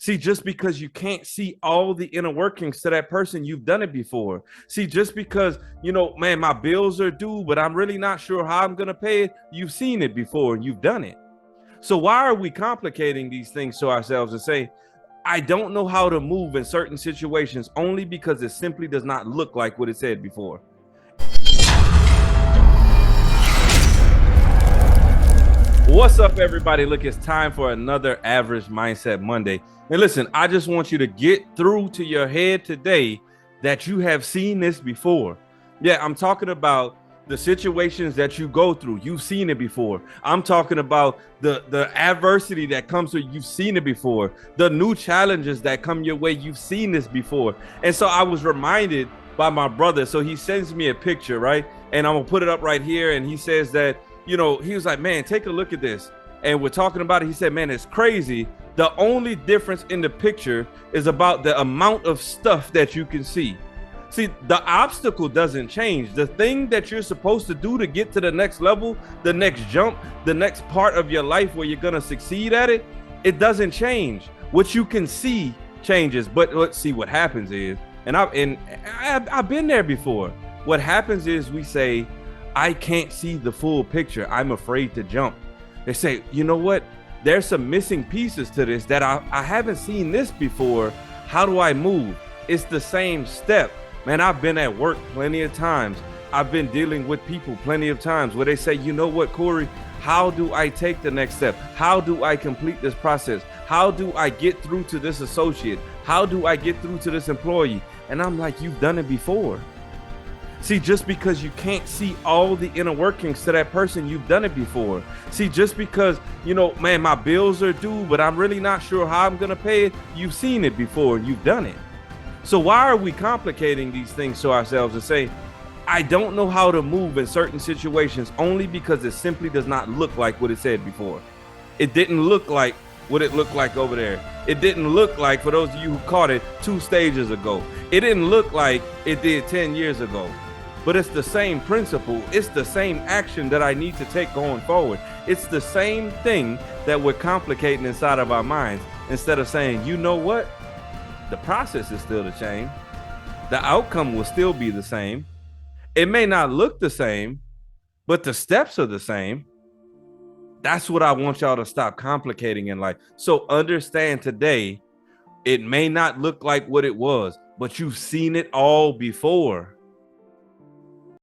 See, just because you can't see all the inner workings to that person, you've done it before. See, just because, man, my bills are due, but I'm really not sure how I'm going to pay it, you've seen it before and you've done it. So why are we complicating these things to ourselves and say, I don't know how to move in certain situations only because it simply does not look like what it said before? What's up, everybody? Look, it's time for another Average Mindset Monday. And listen, I just want you to get through to your head today that you have seen this before. Yeah, I'm talking about the situations that you go through. You've seen it before. I'm talking about the adversity that comes through. You've seen it before. The new challenges that come your way. You've seen this before. And so I was reminded by my brother. So he sends me a picture, right? And I'm going to put it up right here. And he says that, he was like, man, take a look at this. And we're talking about it. He said, man, it's crazy. The only difference in the picture is about the amount of stuff that you can see. See, the obstacle doesn't change. The thing that you're supposed to do to get to the next level, the next jump, the next part of your life where you're going to succeed at it, it doesn't change. What you can see changes. But let's see what happens is, and I've been there before. What happens is we say, I can't see the full picture. I'm afraid to jump. They say, you know what? There's some missing pieces to this that I haven't seen this before. How do I move? It's the same step. Man, I've been at work plenty of times. I've been dealing with people plenty of times where they say, you know what, Corey, how do I take the next step? How do I complete this process? How do I get through to this associate? How do I get through to this employee? And I'm like, you've done it before. See, just because you can't see all the inner workings to that person, you've done it before. See, just because, man, my bills are due, but I'm really not sure how I'm going to pay it, you've seen it before and you've done it. So why are we complicating these things to ourselves and say, I don't know how to move in certain situations only because it simply does not look like what it said before? It didn't look like what it looked like over there. It didn't look like, for those of you who caught it 2 stages ago, it didn't look like it did 10 years ago. But it's the same principle. It's the same action that I need to take going forward. It's the same thing that we're complicating inside of our minds instead of saying, you know what? The process is still the same. The outcome will still be the same. It may not look the same, but the steps are the same. That's what I want y'all to stop complicating in life. So understand today, it may not look like what it was, but you've seen it all before.